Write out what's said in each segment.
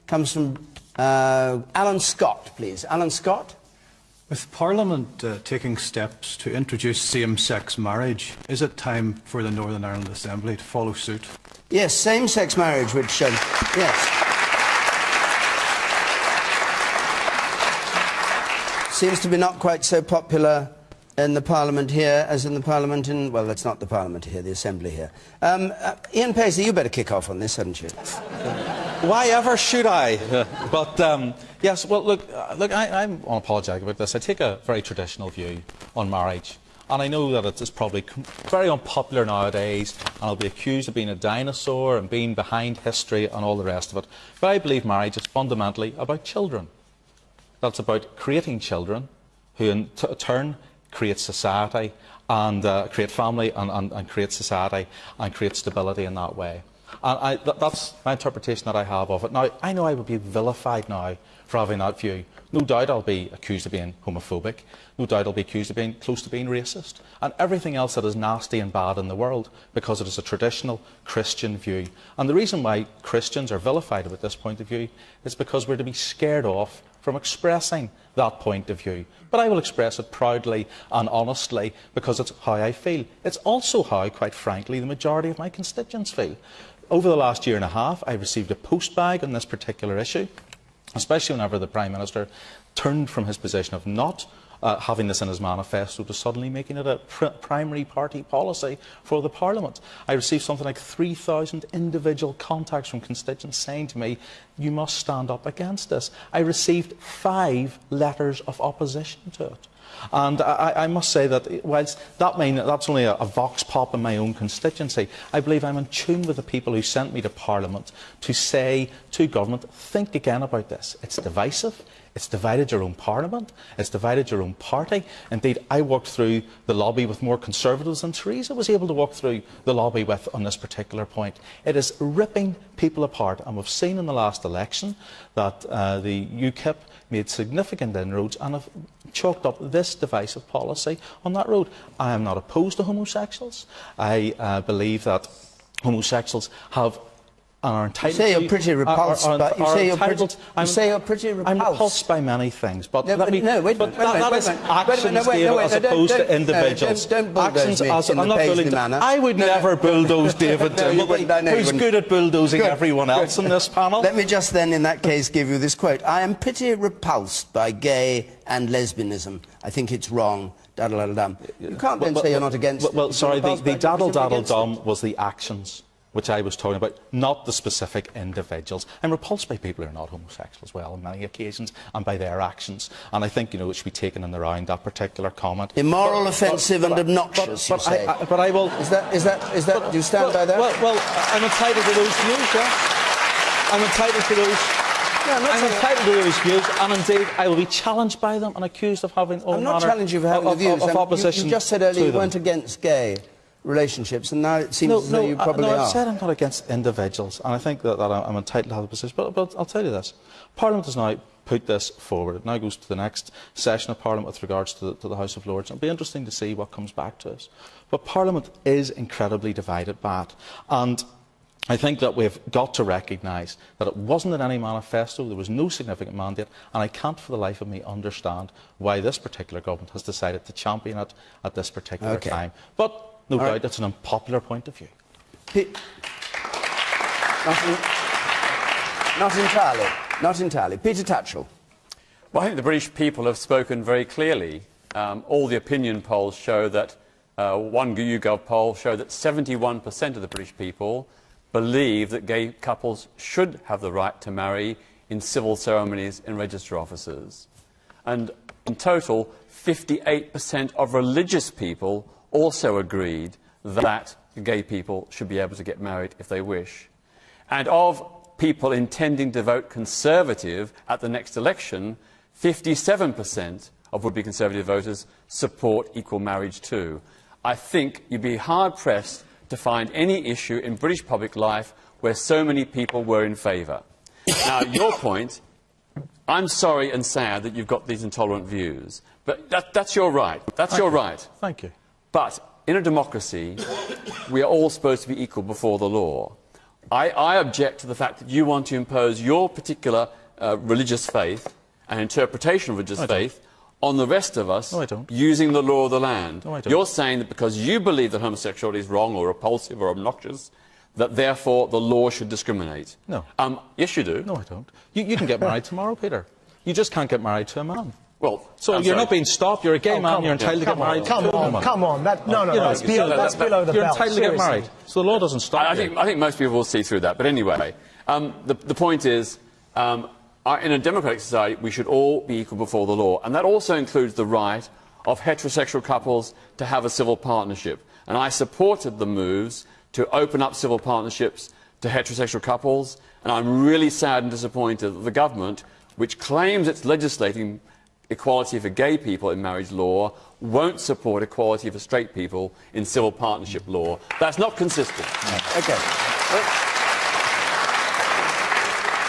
Comes from Alan Scott, please. Alan Scott. With Parliament taking steps to introduce same-sex marriage, is it time for the Northern Ireland Assembly to follow suit? Yes, same-sex marriage, which, yes. Seems to be not quite so popular in the Parliament here as in the Parliament in... Well, that's not the Parliament here, the Assembly here. Ian Paisley, you better kick off on this, hadn't you? Why ever should I? But, yes, well, look, I'm unapologetic about this. I take a very traditional view on marriage. And I know that it's probably very unpopular nowadays, and I'll be accused of being a dinosaur and being behind history and all the rest of it. But I believe marriage is fundamentally about children. That's about creating children who in turn create society and create family and create society and create stability in that way. And that's my interpretation that I have of it. Now, I know I would be vilified now for having that view. No doubt I'll be accused of being homophobic. No doubt I'll be accused of being close to being racist. And everything else that is nasty and bad in the world, because it is a traditional Christian view. And the reason why Christians are vilified about this point of view is because we're to be scared off from expressing that point of view. But I will express it proudly and honestly because it's how I feel. It's also how, quite frankly, the majority of my constituents feel. Over the last year and a half, I received a postbag on this particular issue, especially whenever the Prime Minister turned from his position of not having this in his manifesto to suddenly making it a primary party policy for the Parliament. I received something like 3,000 individual contacts from constituents saying to me, you must stand up against this. I received 5 letters of opposition to it. And I must say that whilst that's only a vox pop in my own constituency, I believe I'm in tune with the people who sent me to Parliament to say to government, think again about this. It's divisive. It's divided your own Parliament. It's divided your own party. Indeed, I walked through the lobby with more Conservatives than Theresa was able to walk through the lobby with on this particular point. It is ripping people apart. And we've seen in the last election that the UKIP made significant inroads and have chalked up this divisive policy on that road. I am not opposed to homosexuals. I believe that homosexuals have and are entitled. You say you're pretty repulsed. You say you're pretty repulsed. I'm repulsed by many things, but no, let me. Wait a minute. Actions, David, as opposed to individuals. Don't bulldoze me in the Paisley manner. I would never bulldoze David Trimble, who's good at bulldozing everyone else in this panel. Let me just then, in that case, give you this quote. I am pretty repulsed by gay and lesbianism. I think it's wrong. Daddle-daddle-dum. You can't then say you're not against it. Well, sorry, the daddle-daddle-dum was the actions which I was talking about, not the specific individuals. I'm repulsed by people who are not homosexual as well on many occasions, and by their actions. And I think, you know, it should be taken in the round, that particular comment. Immoral, offensive and obnoxious, you say. But I will... Is that, do you stand by that? Well, I'm entitled to those views, yeah. I'm entitled to those... I'm entitled to those views, and indeed I will be challenged by them and accused of having all I'm not challenging you for having the views. Of opposition. You just said earlier you weren't against gay relationships, and now it seems as though you probably are. I've said I'm not against individuals, and I think that I'm entitled to have a position. But I'll tell you this. Parliament has now put this forward. It now goes to the next session of Parliament with regards to the House of Lords. It'll be interesting to see what comes back to us. But Parliament is incredibly divided by it. And I think that we've got to recognise that it wasn't in any manifesto, there was no significant mandate, and I can't for the life of me understand why this particular government has decided to champion it at this particular time. But no doubt that's an unpopular point of view. Not entirely. Peter Tatchell. Well, I think the British people have spoken very clearly. All the opinion polls show that, one YouGov poll showed that 71% of the British people believe that gay couples should have the right to marry in civil ceremonies in register offices. And in total, 58% of religious people also agreed that gay people should be able to get married if they wish. And of people intending to vote Conservative at the next election, 57% of would-be Conservative voters support equal marriage too. I think you'd be hard-pressed to find any issue in British public life where so many people were in favour. Now, your point, I'm sorry and sad that you've got these intolerant views, but that's your right. That's your right. Thank you. But in a democracy, we are all supposed to be equal before the law. I object to the fact that you want to impose your particular religious faith and interpretation of religious faith on the rest of us using the law of the land. No, I don't. You're saying that because you believe that homosexuality is wrong or repulsive or obnoxious, that therefore the law should discriminate. No. Yes, you do. No, I don't. You can get married tomorrow, Peter. You just can't get married to a man. Well, so you're not being stopped. You're a gay man. You're entitled to get married. Come on. That's below the belt. You're entitled to get married. So the law doesn't stop you. I think most people will see through that. But anyway, the point is, in a democratic society, we should all be equal before the law, and that also includes the right of heterosexual couples to have a civil partnership. And I supported the moves to open up civil partnerships to heterosexual couples, and I'm really sad and disappointed that the government, which claims it's legislating equality for gay people in marriage law, won't support equality for straight people in civil partnership law. That's not consistent. Okay.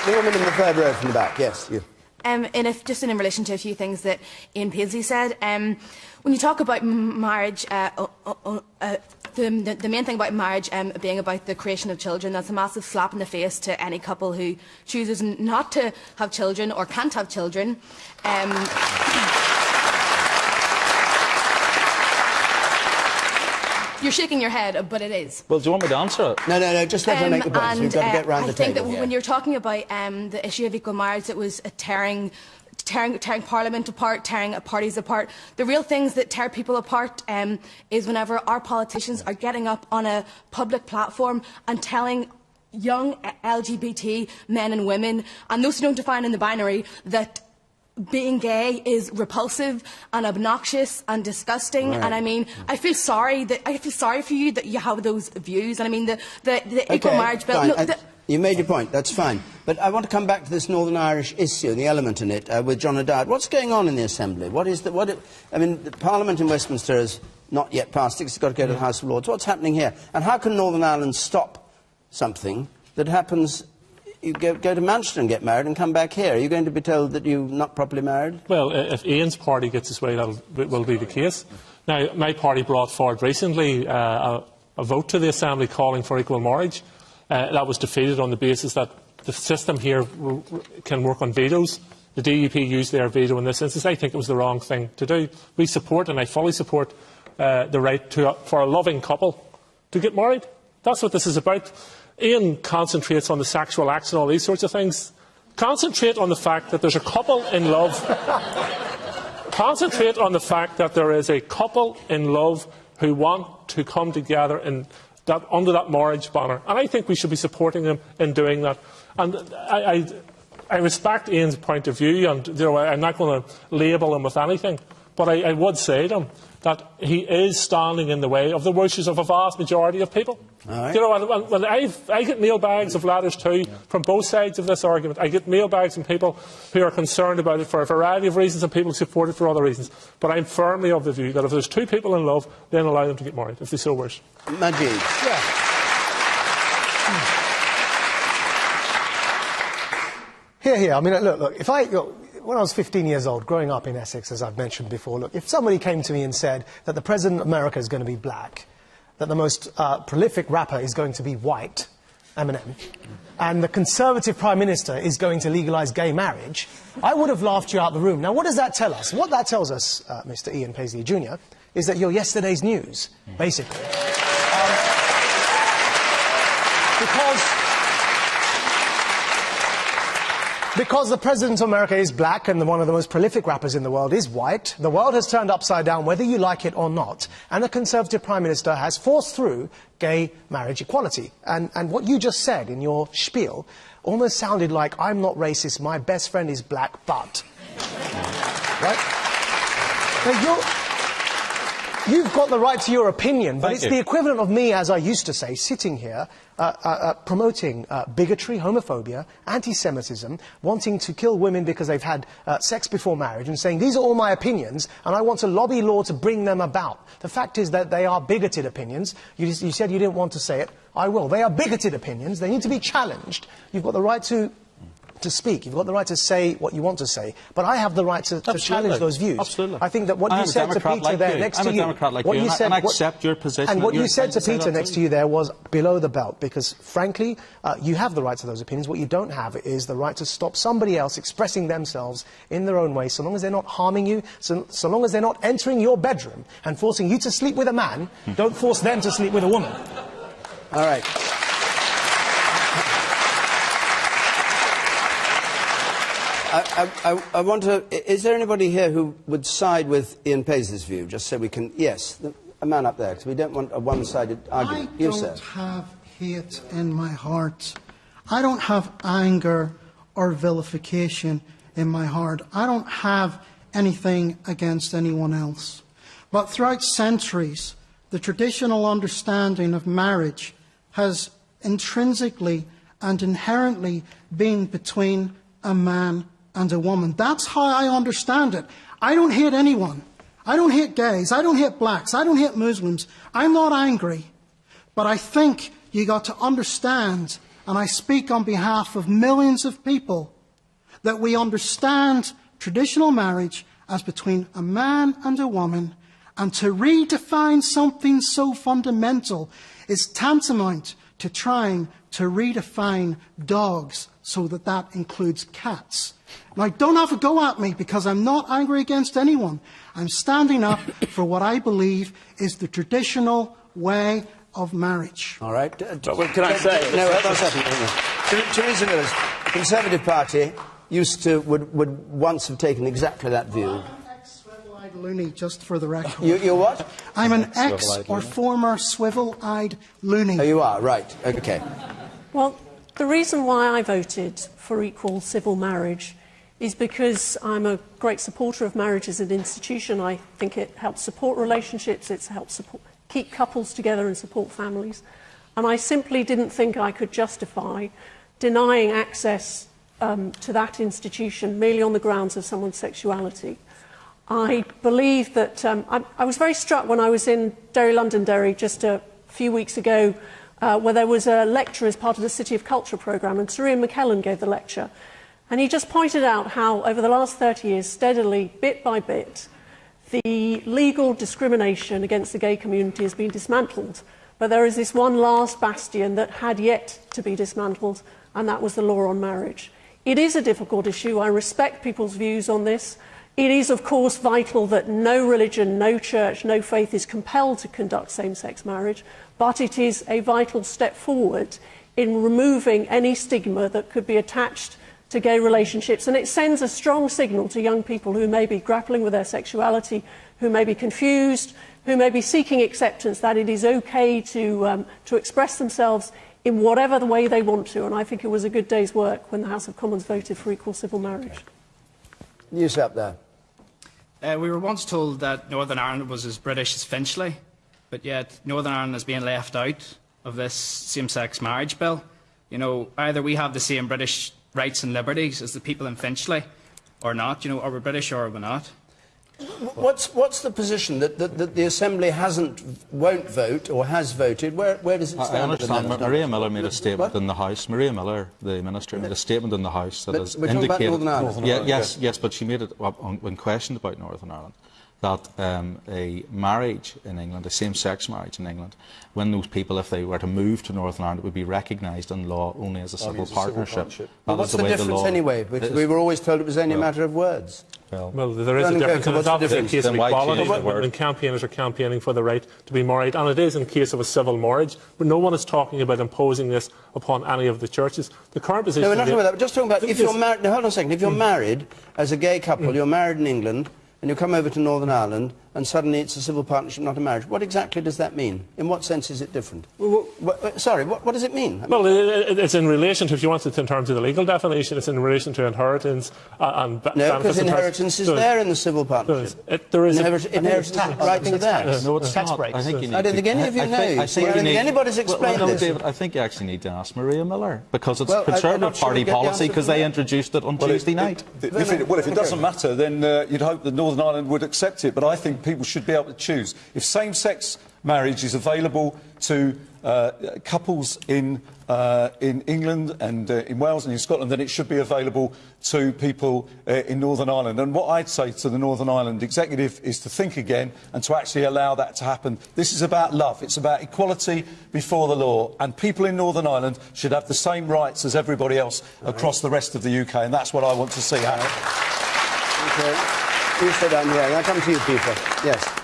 The woman in the third row from the back. Yes, you. Just in relation to a few things that Ian Paisley said, when you talk about marriage, the main thing about marriage being about the creation of children, that's a massive slap in the face to any couple who chooses not to have children or can't have children. You're shaking your head, but it is. Well, do you want me to answer it? No, just let her make the point. We've got to get round the table. I think that when you're talking about the issue of equal marriage, it was tearing Parliament apart, tearing parties apart. The real things that tear people apart is whenever our politicians are getting up on a public platform and telling young LGBT men and women, and those who don't define in the binary, that being gay is repulsive and obnoxious and disgusting. Right. And I mean, I feel sorry for you that you have those views. And I mean, the equal marriage bill. Look, you made your point. That's fine. But I want to come back to this Northern Irish issue, the element in it, with John O'Dowd. What's going on in the Assembly? I mean, the Parliament in Westminster has not yet passed it. It's got to go to the House of Lords. What's happening here? And how can Northern Ireland stop something that happens? You go to Manchester and get married and come back here. Are you going to be told that you're not properly married? Well, if Ian's party gets its way, that will be the case. Now, my party brought forward recently a vote to the Assembly calling for equal marriage. That was defeated on the basis that the system here can work on vetoes. The DUP used their veto in this instance. I think it was the wrong thing to do. We support, and I fully support, the right for a loving couple to get married. That's what this is about. Ian concentrates on the sexual acts and all these sorts of things. Concentrate on the fact that there's a couple in love. Concentrate on the fact that there is a couple in love who want to come together under that marriage banner. And I think we should be supporting them in doing that. And I respect Ian's point of view, and I'm not going to label him with anything. But I would say to him that he is standing in the way of the wishes of a vast majority of people. Right. When I get mailbags of letters too from both sides of this argument. I get mailbags from people who are concerned about it for a variety of reasons and people who support it for other reasons. But I'm firmly of the view that if there's two people in love, then allow them to get married, if they so wish. Majid. Yeah. Here. I mean, look, when I was 15 years old, growing up in Essex, as I've mentioned before, look, if somebody came to me and said that the President of America is going to be black, that the most prolific rapper is going to be white, Eminem, and the Conservative Prime Minister is going to legalise gay marriage, I would have laughed you out the room. Now, what does that tell us? What that tells us, Mr. Ian Paisley Jr., is that you're yesterday's news, basically. Because the President of America is black and one of the most prolific rappers in the world is white, the world has turned upside down whether you like it or not, and the Conservative Prime Minister has forced through gay marriage equality. And what you just said in your spiel almost sounded like, I'm not racist, my best friend is black, but... Right? Now, you've got the right to your opinion, but it's the equivalent of me, as I used to say, sitting here promoting bigotry, homophobia, anti-Semitism, wanting to kill women because they've had sex before marriage, and saying, these are all my opinions, and I want to lobby law to bring them about. The fact is that they are bigoted opinions. You said you didn't want to say it. I will. They are bigoted opinions. They need to be challenged. You've got the right to to speak. You've got the right to say what you want to say. But I have the right to challenge those views. Absolutely. I think that what you said to Peter there next to you... I'm a Democrat like you, and I accept your position. And what you said to Peter next to you there was below the belt, because, frankly, you have the right to those opinions. What you don't have is the right to stop somebody else expressing themselves in their own way, so long as they're not harming you, so long as they're not entering your bedroom and forcing you to sleep with a man. Don't force them to sleep with a woman. All right. I want to... Is there anybody here who would side with Ian Paisley's view, just so we can... Yes, a man up there, because we don't want a one-sided argument. I don't have hate in my heart. I don't have anger or vilification in my heart. I don't have anything against anyone else. But throughout centuries, the traditional understanding of marriage has intrinsically and inherently been between a man and a woman. That's how I understand it. I don't hate anyone. I don't hate gays. I don't hate blacks. I don't hate Muslims. I'm not angry. But I think you got to understand, and I speak on behalf of millions of people, that we understand traditional marriage as between a man and a woman, and to redefine something so fundamental is tantamount to trying to redefine dogs so that that includes cats. Now, don't have a go at me, because I'm not angry against anyone. I'm standing up for what I believe is the traditional way of marriage. All right. Well, can I say... No, hold on a second. Theresa Miller's Conservative Party would once have taken exactly that view. I'm an ex-swivel-eyed loony, just for the record. You're what? I'm an ex or former swivel-eyed loony. Oh, you are, right. OK. Well, the reason why I voted for equal civil marriage is because I'm a great supporter of marriage as an institution. I think it helps support relationships, it helps keep couples together and support families. And I simply didn't think I could justify denying access to that institution merely on the grounds of someone's sexuality. I believe that... I was very struck when I was in Derry, Londonderry, just a few weeks ago, where there was a lecture as part of the City of Culture programme, and Sir Ian McKellen gave the lecture. And he just pointed out how, over the last 30 years, steadily, bit by bit, the legal discrimination against the gay community has been dismantled. But there is this one last bastion that had yet to be dismantled, and that was the law on marriage. It is a difficult issue. I respect people's views on this. It is, of course, vital that no religion, no church, no faith is compelled to conduct same-sex marriage, but it is a vital step forward in removing any stigma that could be attached to gay relationships, and it sends a strong signal to young people who may be grappling with their sexuality, who may be confused, who may be seeking acceptance, that it is okay to express themselves in whatever the way they want to. And I think it was a good day's work when the House of Commons voted for equal civil marriage. News up there. We were once told that Northern Ireland was as British as Finchley, but yet Northern Ireland is being left out of this same-sex marriage bill. You know, either we have the same British rights and liberties as the people in Finchley, or not. You know, are we British or are we not? What's the position that the Assembly won't vote or has voted? Where does it stand? I understand. Maria Miller made a statement in the House. Maria Miller, the Minister, made a statement in the House that has indicated... About Northern Ireland. Yes, but she made it when questioned about Northern Ireland, that a marriage in England, a same-sex marriage in England, when those people, if they were to move to Northern Ireland, it would be recognised in law only as a civil partnership. Well, what's the difference anyway? Because we were always told it was only a matter of words. Well, there is a difference, and it's obviously in case of equality, when campaigners are campaigning for the right to be married, and it is in case of a civil marriage, but no one is talking about imposing this upon any of the churches. The current position... No, we're not talking about that. We're just talking about if you're married... No, hold on a second. If you're married as a gay couple, you're married in England, and you come over to Northern Ireland, and suddenly it's a civil partnership, not a marriage. What exactly does that mean? In what sense is it different? Sorry, what does it mean? Well, it's in relation to, if you want it in terms of the legal definition, it's in relation to inheritance and no, because inheritance is there in the civil partnership. There is inheritance rights are there. No, it's not. I don't think any of you know. I don't think anybody's explained this. David, I think you actually need to ask Maria Miller, because it's Conservative Party policy, because they introduced it on Tuesday night. If it doesn't matter, then you'd hope that Northern Ireland would accept it, but I think people should be able to choose. If same-sex marriage is available to couples in in England and in Wales and in Scotland, then it should be available to people in Northern Ireland. And what I'd say to the Northern Ireland executive is to think again and to actually allow that to happen. This is about love. It's about equality before the law. And people in Northern Ireland should have the same rights as everybody else across the rest of the UK. And that's what I want to see happen. Okay. You sit down here. I'll come to you, Peter. Yes.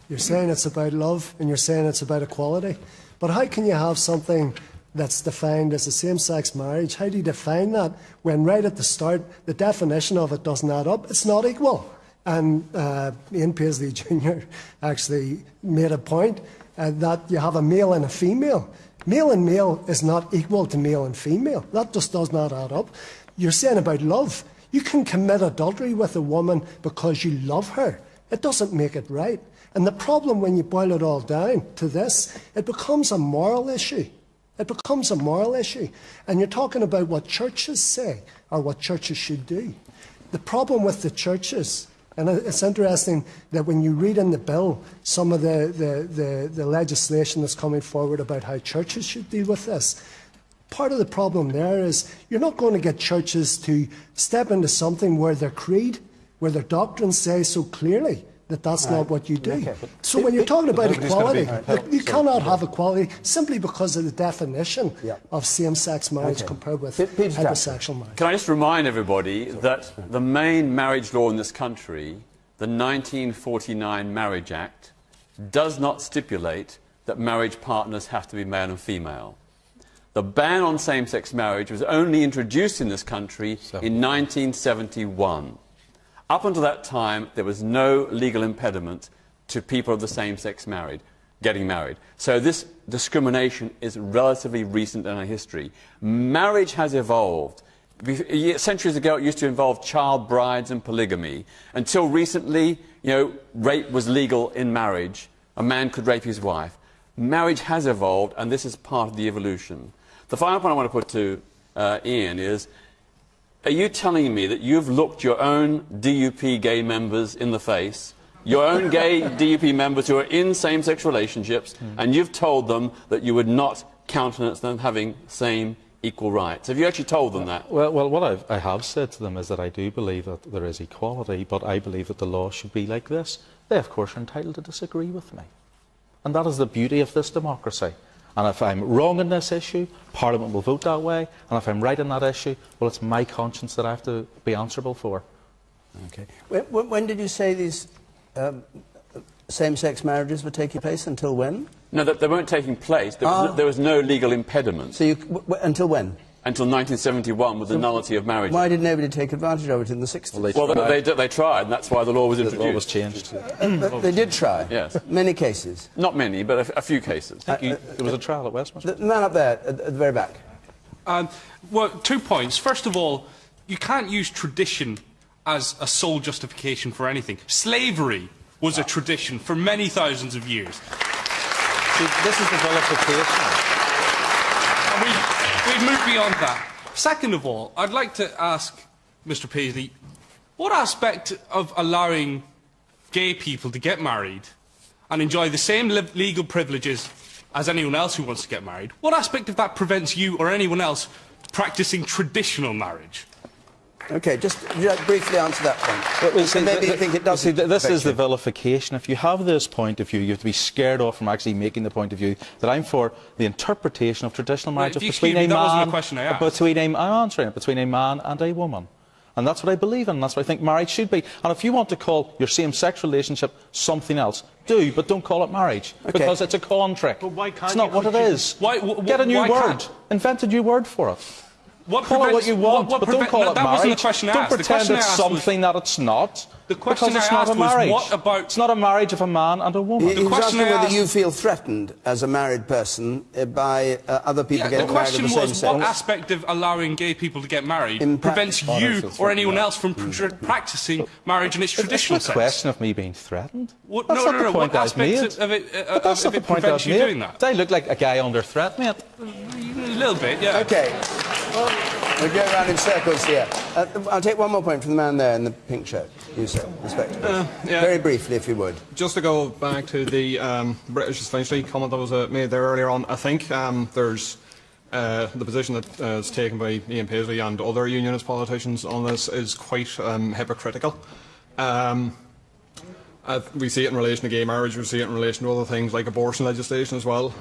You're saying it's about love and you're saying it's about equality. But how can you have something that's defined as a same-sex marriage? How do you define that when right at the start the definition of it doesn't add up? It's not equal. And Ian Paisley Jr. actually made a point that you have a male and a female. Male and male is not equal to male and female. That just does not add up. You're saying about love. You can commit adultery with a woman because you love her. It doesn't make it right. And the problem when you boil it all down to this, it becomes a moral issue. It becomes a moral issue. And you're talking about what churches say or what churches should do. The problem with the churches, and it's interesting that when you read in the bill some of the legislation that's coming forward about how churches should deal with this, part of the problem there is you're not going to get churches to step into something where their creed, where their doctrines say so clearly that that's not what you do. Okay. So when you're talking about equality, you cannot have equality simply because of the definition of same-sex marriage compared with heterosexual marriage. Can I just remind everybody that the main marriage law in this country, the 1949 Marriage Act, does not stipulate that marriage partners have to be male and female. The ban on same-sex marriage was only introduced in this country in 1971. Up until that time, there was no legal impediment to people of the same sex getting married. So this discrimination is relatively recent in our history. Marriage has evolved. Centuries ago, it used to involve child brides and polygamy. Until recently, rape was legal in marriage. A man could rape his wife. Marriage has evolved, and this is part of the evolution. The final point I want to put to Ian is, are you telling me that you've looked your own DUP gay members in the face, your own gay DUP members who are in same-sex relationships, and you've told them that you would not countenance them having same equal rights? Have you actually told them that? Well, what I have said to them is that I do believe that there is equality, but I believe that the law should be like this. They, of course, are entitled to disagree with me. And that is the beauty of this democracy. And if I'm wrong in this issue, Parliament will vote that way. And if I'm right in that issue, well, it's my conscience that I have to be answerable for. Okay. When did you say these same-sex marriages were taking place? Until when? No, they weren't taking place. There was no legal impediment. So until when? Until 1971, with the nullity of marriage. Why did nobody take advantage of it in the 60s? Well, they tried, and that's why the law was introduced. The law was changed. They did try? Yes. Many cases? Not many, but a few cases. There was a trial at Westminster. The man up there, at the very back. Well, 2 points. First of all, you can't use tradition as a sole justification for anything. Slavery was a tradition for many thousands of years. See, this is the vilification. We've moved beyond that. Second of all, I'd like to ask Mr. Paisley, what aspect of allowing gay people to get married and enjoy the same legal privileges as anyone else who wants to get married, what aspect of that prevents you or anyone else practising traditional marriage? Okay, just briefly answer that point. Maybe you think it does. This is the vilification. If you have this point of view, you have to be scared off from actually making the point of view that I'm for the interpretation of traditional marriage between a man, I'm answering it, between a man and a woman. And that's what I believe in, and that's what I think marriage should be. And if you want to call your same-sex relationship something else, do, but don't call it marriage, because it's a contract. But why can't it's not what it is. Get a new word. Invent a new word for it. Call it what you want, but don't call it marriage. Don't pretend it's something that it's not. The question because it's not a marriage. It's not a marriage of a man and a woman. He was asking whether you feel threatened as a married person by other people getting married of the same sex. The question was what aspect of allowing gay people to get married prevents you or anyone else from practising marriage in its traditional sense? It's not a question of me being threatened. That's not the point I've made. But that's not the point I've made. Do I look like a guy under threat, mate? A little bit, yeah. Okay. We'll go around in circles here. I'll take one more point from the man there in the pink shirt. You, sir, respectively. Very briefly, if you would. Just to go back to the British essentially comment that was made there earlier on, I think there's the position that is taken by Ian Paisley and other unionist politicians on this is quite hypocritical. We see it in relation to gay marriage, we see it in relation to other things like abortion legislation as well.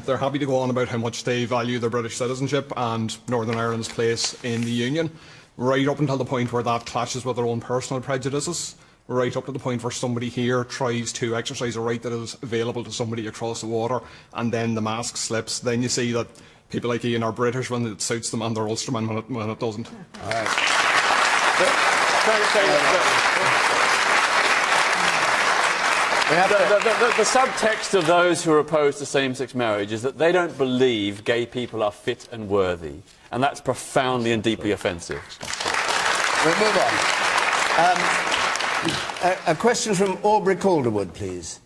They're happy to go on about how much they value their British citizenship and Northern Ireland's place in the Union, right up until the point where that clashes with their own personal prejudices, right up to the point where somebody here tries to exercise a right that is available to somebody across the water, and then the mask slips. Then you see that people like Ian are British when it suits them, and they're Ulstermen when it doesn't. All right. The subtext of those who are opposed to same-sex marriage is that they don't believe gay people are fit and worthy, and that's profoundly and deeply offensive. We'll move on. A question from Aubrey Calderwood, please.